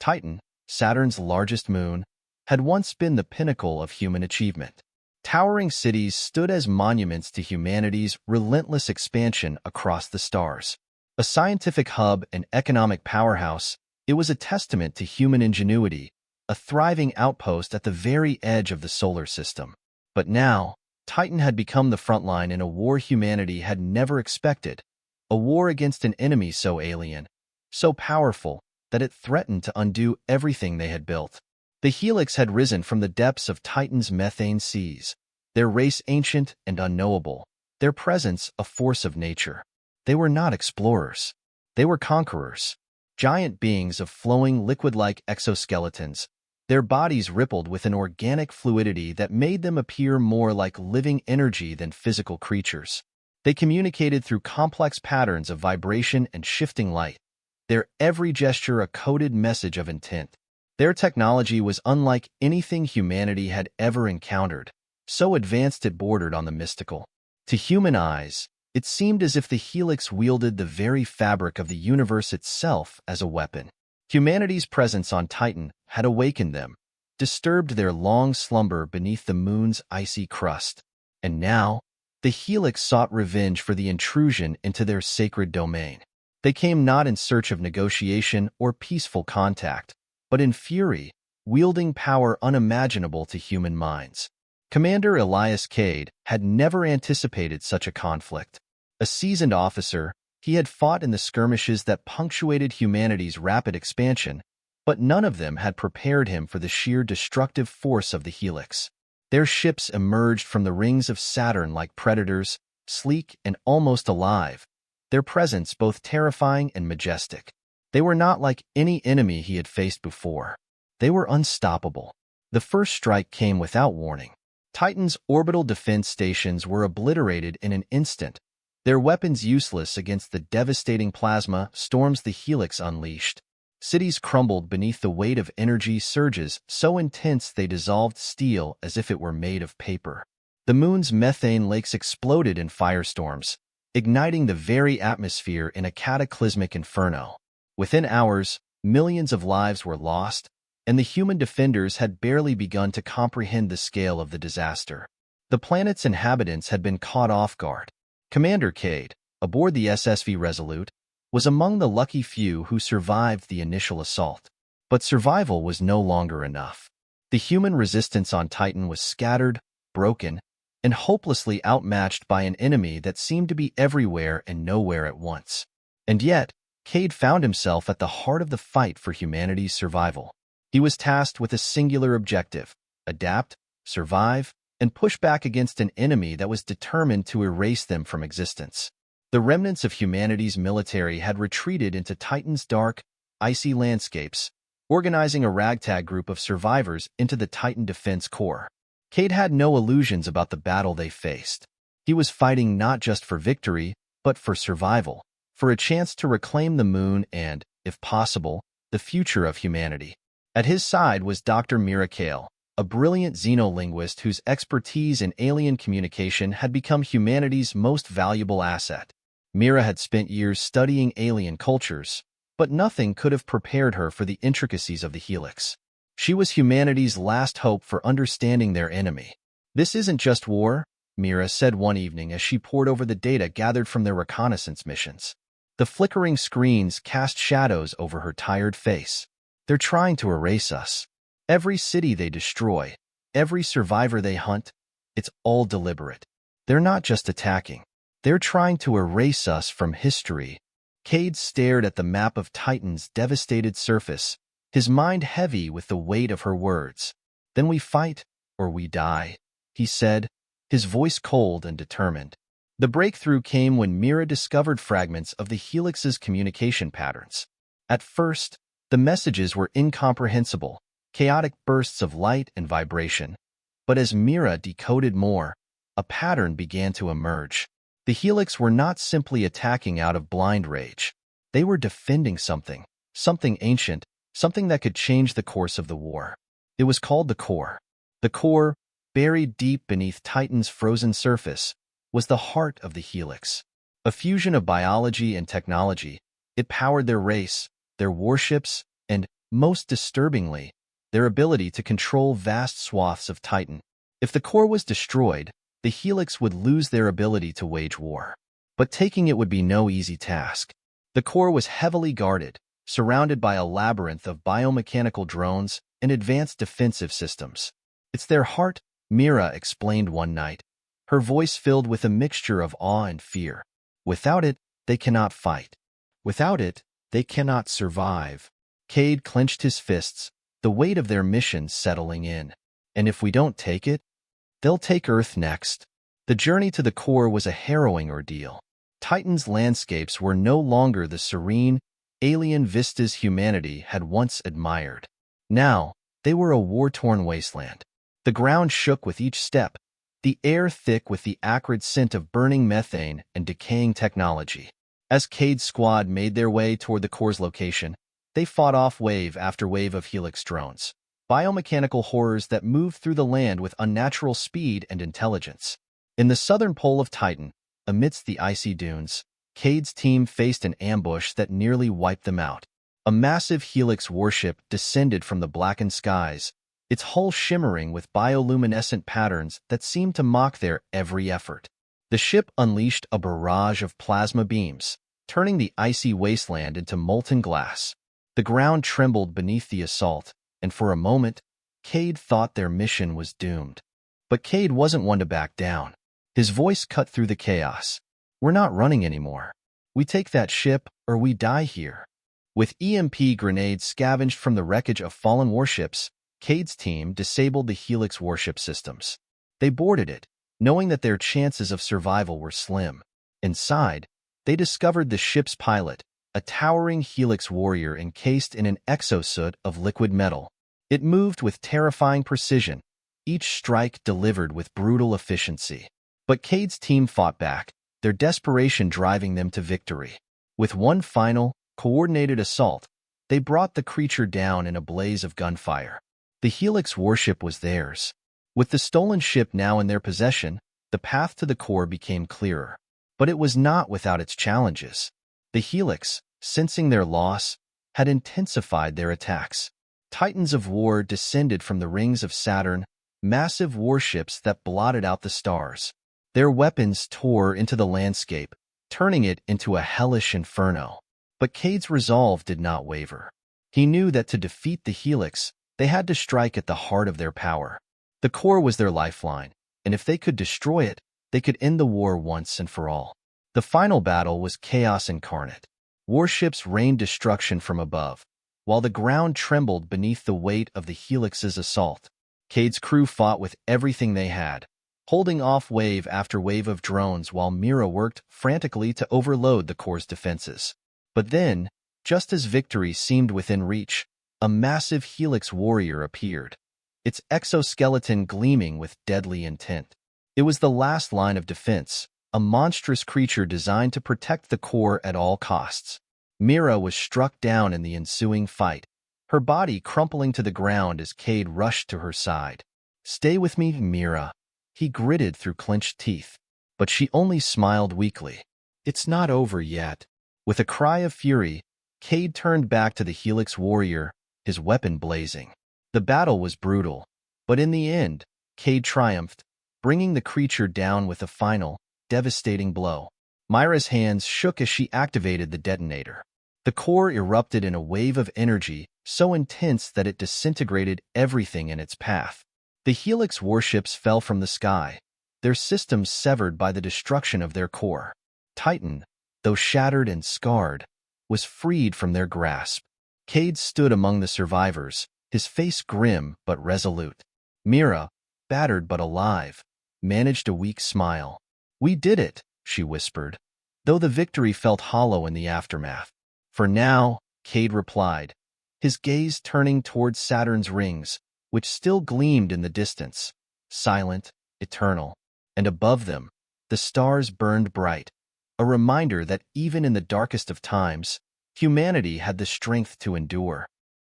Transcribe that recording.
Titan, Saturn's largest moon, had once been the pinnacle of human achievement. Towering cities stood as monuments to humanity's relentless expansion across the stars. A scientific hub and economic powerhouse, it was a testament to human ingenuity, a thriving outpost at the very edge of the solar system. But now, Titan had become the front line in a war humanity had never expected, a war against an enemy so alien, so powerful, that it threatened to undo everything they had built. The Helix had risen from the depths of Titan's methane seas, their race ancient and unknowable, their presence a force of nature. They were not explorers. They were conquerors. Giant beings of flowing liquid-like exoskeletons, their bodies rippled with an organic fluidity that made them appear more like living energy than physical creatures. They communicated through complex patterns of vibration and shifting light, their every gesture a coded message of intent. Their technology was unlike anything humanity had ever encountered, so advanced it bordered on the mystical. To human eyes, it seemed as if the Helix wielded the very fabric of the universe itself as a weapon. Humanity's presence on Titan had awakened them, disturbed their long slumber beneath the moon's icy crust. And now, the Helix sought revenge for the intrusion into their sacred domain. They came not in search of negotiation or peaceful contact, but in fury, wielding power unimaginable to human minds. Commander Elias Cade had never anticipated such a conflict. A seasoned officer, he had fought in the skirmishes that punctuated humanity's rapid expansion, but none of them had prepared him for the sheer destructive force of the Helix. Their ships emerged from the rings of Saturn like predators, sleek and almost alive, their presence both terrifying and majestic. They were not like any enemy he had faced before. They were unstoppable. The first strike came without warning. Titan's orbital defense stations were obliterated in an instant, their weapons useless against the devastating plasma storms the Helix unleashed. Cities crumbled beneath the weight of energy surges so intense they dissolved steel as if it were made of paper. The moon's methane lakes exploded in firestorms, igniting the very atmosphere in a cataclysmic inferno. Within hours, millions of lives were lost, and the human defenders had barely begun to comprehend the scale of the disaster. The planet's inhabitants had been caught off guard. Commander Cade, aboard the SSV Resolute, was among the lucky few who survived the initial assault. But survival was no longer enough. The human resistance on Titan was scattered, broken, and hopelessly outmatched by an enemy that seemed to be everywhere and nowhere at once. And yet, Cade found himself at the heart of the fight for humanity's survival. He was tasked with a singular objective: adapt, survive, and push back against an enemy that was determined to erase them from existence. The remnants of humanity's military had retreated into Titan's dark, icy landscapes, organizing a ragtag group of survivors into the Titan Defense Corps. Cade had no illusions about the battle they faced. He was fighting not just for victory, but for survival, for a chance to reclaim the moon and, if possible, the future of humanity. At his side was Dr. Mira Kael, a brilliant xenolinguist whose expertise in alien communication had become humanity's most valuable asset. Mira had spent years studying alien cultures, but nothing could have prepared her for the intricacies of the Helix. She was humanity's last hope for understanding their enemy. "This isn't just war," Mira said one evening as she pored over the data gathered from their reconnaissance missions. The flickering screens cast shadows over her tired face. "They're trying to erase us. Every city they destroy, every survivor they hunt, it's all deliberate. They're not just attacking. They're trying to erase us from history." Cade stared at the map of Titan's devastated surface, his mind heavy with the weight of her words. "Then we fight, or we die," he said, his voice cold and determined. The breakthrough came when Mira discovered fragments of the Helix's communication patterns. At first, the messages were incomprehensible, chaotic bursts of light and vibration. But as Mira decoded more, a pattern began to emerge. The Helix were not simply attacking out of blind rage. They were defending something ancient, something that could change the course of the war. It was called the core. The core, buried deep beneath Titan's frozen surface, was the heart of the Helix. A fusion of biology and technology, it powered their race, their warships, and, Most disturbingly, their ability to control vast swaths of Titan. If the core was destroyed, the Helix would lose their ability to wage war. But taking it would be no easy task. The core was heavily guarded, surrounded by a labyrinth of biomechanical drones and advanced defensive systems. "It's their heart," Mira explained one night, her voice filled with a mixture of awe and fear. "Without it, they cannot fight. Without it, they cannot survive." Cade clenched his fists, the weight of their mission settling in. "And if we don't take it, they'll take Earth next." The journey to the core was a harrowing ordeal. Titan's landscapes were no longer the serene, alien vistas humanity had once admired. Now, they were a war-torn wasteland. The ground shook with each step, the air thick with the acrid scent of burning methane and decaying technology. As Cade's squad made their way toward the core's location, they fought off wave after wave of Helix drones, biomechanical horrors that moved through the land with unnatural speed and intelligence. In the southern pole of Titan, amidst the icy dunes, Cade's team faced an ambush that nearly wiped them out. A massive Helix warship descended from the blackened skies, its hull shimmering with bioluminescent patterns that seemed to mock their every effort. The ship unleashed a barrage of plasma beams, turning the icy wasteland into molten glass. The ground trembled beneath the assault, and for a moment, Cade thought their mission was doomed. But Cade wasn't one to back down. His voice cut through the chaos. "We're not running anymore. We take that ship, or we die here." With EMP grenades scavenged from the wreckage of fallen warships, Cade's team disabled the Helix warship systems. They boarded it, knowing that their chances of survival were slim. Inside, they discovered the ship's pilot, a towering Helix warrior encased in an exosuit of liquid metal. It moved with terrifying precision, each strike delivered with brutal efficiency. But Cade's team fought back, their desperation driving them to victory. With one final, coordinated assault, they brought the creature down in a blaze of gunfire. The Helix warship was theirs. With the stolen ship now in their possession, the path to the core became clearer. But it was not without its challenges. The Helix, sensing their loss, had intensified their attacks. Titans of war descended from the rings of Saturn, massive warships that blotted out the stars. Their weapons tore into the landscape, turning it into a hellish inferno. But Cade's resolve did not waver. He knew that to defeat the Helix, they had to strike at the heart of their power. The core was their lifeline, and if they could destroy it, they could end the war once and for all. The final battle was chaos incarnate. Warships rained destruction from above, while the ground trembled beneath the weight of the Helix's assault. Cade's crew fought with everything they had, holding off wave after wave of drones while Mira worked frantically to overload the core's defenses. But then, just as victory seemed within reach, a massive Helix warrior appeared, its exoskeleton gleaming with deadly intent. It was the last line of defense, a monstrous creature designed to protect the core at all costs. Mira was struck down in the ensuing fight, her body crumpling to the ground as Cade rushed to her side. "Stay with me, Mira," he gritted through clenched teeth, but she only smiled weakly. "It's not over yet." With a cry of fury, Cade turned back to the Helix warrior, his weapon blazing. The battle was brutal, but in the end, Cade triumphed, bringing the creature down with a final, devastating blow. Mira's hands shook as she activated the detonator. The core erupted in a wave of energy so intense that it disintegrated everything in its path. The Helix warships fell from the sky, their systems severed by the destruction of their core. Titan, though shattered and scarred, was freed from their grasp. Cade stood among the survivors, his face grim but resolute. Mira, battered but alive, managed a weak smile. "We did it," she whispered, though the victory felt hollow in the aftermath. "For now," Cade replied, his gaze turning towards Saturn's rings, which still gleamed in the distance, silent, eternal. And above them, the stars burned bright, a reminder that even in the darkest of times, humanity had the strength to endure.